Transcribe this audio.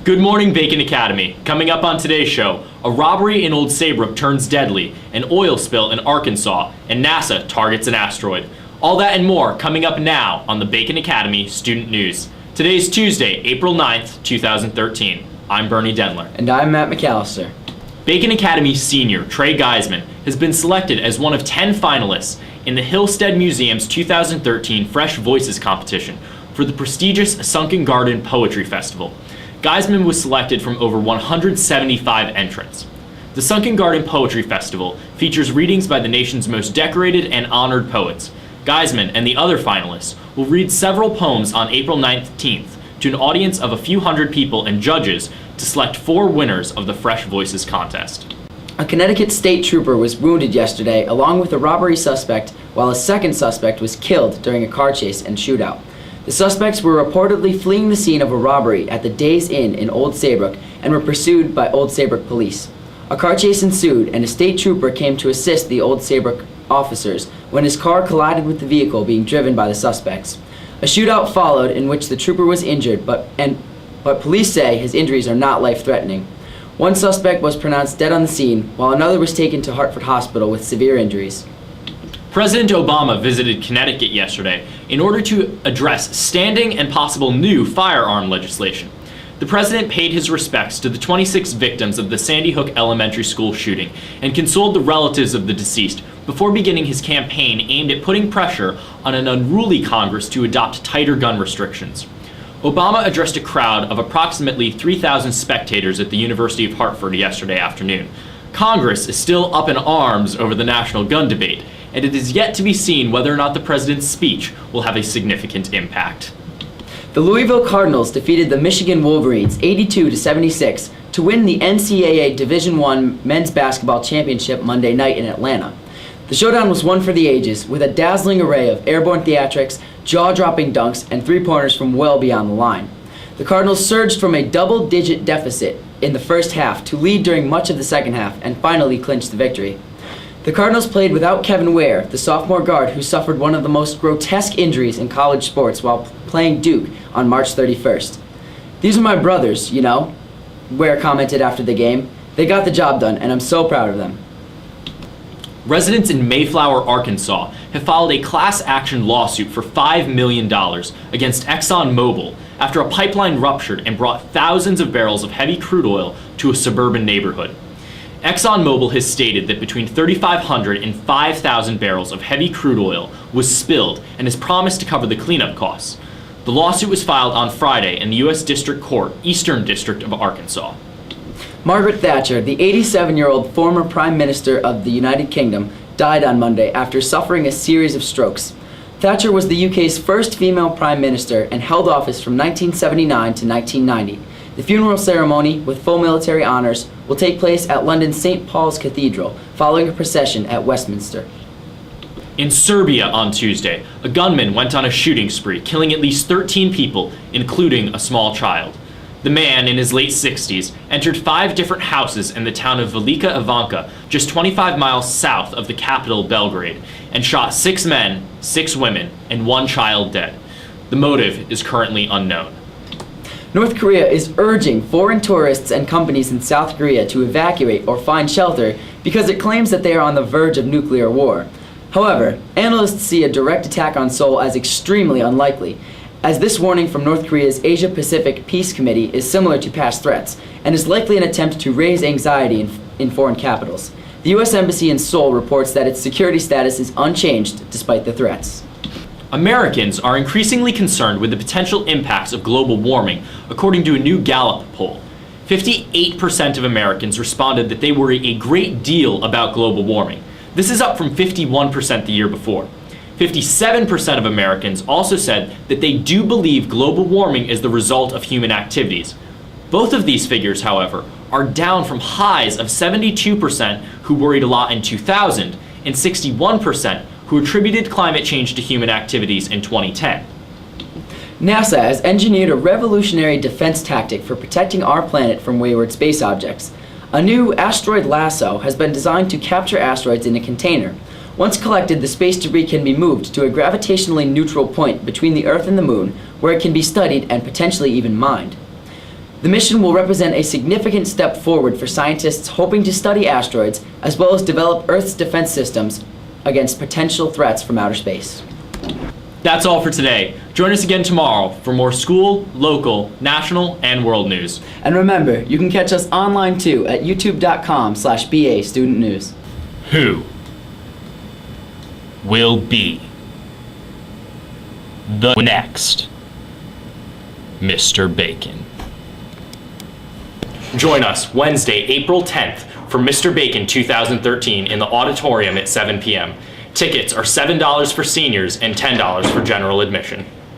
Good morning, BASN Academy. Coming up on today's show, a robbery in Old Saybrook turns deadly, an oil spill in Arkansas, and NASA targets an asteroid. All that and more coming up now on the BASN Academy Student News. Today is Tuesday, April 9th, 2013. I'm Bernie Dendler. And I'm Matt McAllister. BASN Academy senior Trey Geisman has been selected as one of 10 finalists in the Hillstead Museum's 2013 Fresh Voices competition for the prestigious Sunken Garden Poetry Festival. Geisman was selected from over 175 entrants. The Sunken Garden Poetry Festival features readings by the nation's most decorated and honored poets. Geisman and the other finalists will read several poems on April 19th to an audience of a few hundred people and judges to select 4 winners of the Fresh Voices contest. A Connecticut state trooper was wounded yesterday along with a robbery suspect, while a second suspect was killed during a car chase and shootout. The suspects were reportedly fleeing the scene of a robbery at the Days Inn in Old Saybrook and were pursued by Old Saybrook police. A car chase ensued and a state trooper came to assist the Old Saybrook officers when his car collided with the vehicle being driven by the suspects. A shootout followed in which the trooper was injured, but police say his injuries are not life-threatening. One suspect was pronounced dead on the scene, while another was taken to Hartford Hospital with severe injuries. President Obama visited Connecticut yesterday in order to address standing and possible new firearm legislation. The president paid his respects to the 26 victims of the Sandy Hook Elementary School shooting and consoled the relatives of the deceased before beginning his campaign aimed at putting pressure on an unruly Congress to adopt tighter gun restrictions. Obama addressed a crowd of approximately 3,000 spectators at the University of Hartford yesterday afternoon. Congress is still up in arms over the national gun debate, and it is yet to be seen whether or not the president's speech will have a significant impact. The Louisville Cardinals defeated the Michigan Wolverines 82-76 to win the NCAA Division I Men's Basketball Championship Monday night in Atlanta. The showdown was one for the ages, with a dazzling array of airborne theatrics, jaw-dropping dunks, and three-pointers from well beyond the line. The Cardinals surged from a double-digit deficit in the first half to lead during much of the second half and finally clinched the victory. The Cardinals played without Kevin Ware, the sophomore guard who suffered one of the most grotesque injuries in college sports while playing Duke on March 31st. "These are my brothers, you know," Ware commented after the game. "They got the job done, and I'm so proud of them." Residents in Mayflower, Arkansas have filed a class action lawsuit for $5 million against Exxon Mobil after a pipeline ruptured and brought thousands of barrels of heavy crude oil to a suburban neighborhood. Exxon Mobil has stated that between 3,500 and 5,000 barrels of heavy crude oil was spilled and has promised to cover the cleanup costs. The lawsuit was filed on Friday in the U.S. District Court, Eastern District of Arkansas. Margaret Thatcher, the 87-year-old former Prime Minister of the United Kingdom, died on Monday after suffering a series of strokes. Thatcher was the UK's first female Prime Minister and held office from 1979 to 1990. The funeral ceremony, with full military honors, will take place at London's St. Paul's Cathedral, following a procession at Westminster. In Serbia on Tuesday, a gunman went on a shooting spree, killing at least 13 people, including a small child. The man, in his late 60s, entered 5 different houses in the town of Velika Ivanka, just 25 miles south of the capital Belgrade, and shot 6 men, 6 women, and 1 child dead. The motive is currently unknown. North Korea is urging foreign tourists and companies in South Korea to evacuate or find shelter because it claims that they are on the verge of nuclear war. However, analysts see a direct attack on Seoul as extremely unlikely, as this warning from North Korea's Asia-Pacific Peace Committee is similar to past threats and is likely an attempt to raise anxiety in foreign capitals. The U.S. Embassy in Seoul reports that its security status is unchanged despite the threats. Americans are increasingly concerned with the potential impacts of global warming, according to a new Gallup poll. 58% of Americans responded that they worry a great deal about global warming. This is up from 51% the year before. 57% of Americans also said that they do believe global warming is the result of human activities. Both of these figures, however, are down from highs of 72% who worried a lot in 2000 and 61% who attributed climate change to human activities in 2010. NASA has engineered a revolutionary defense tactic for protecting our planet from wayward space objects. A new asteroid lasso has been designed to capture asteroids in a container. Once collected, the space debris can be moved to a gravitationally neutral point between the Earth and the Moon, where it can be studied and potentially even mined. The mission will represent a significant step forward for scientists hoping to study asteroids as well as develop Earth's defense systems against potential threats from outer space. That's all for today. Join us again tomorrow for more school, local, national, and world news. And remember, you can catch us online too at youtube.com/BA Student News. Who will be the next Mr. Bacon? Join us Wednesday, April 10th for Mr. Bacon 2013 in the auditorium at 7 p.m. Tickets are $7 for seniors and $10 for general admission.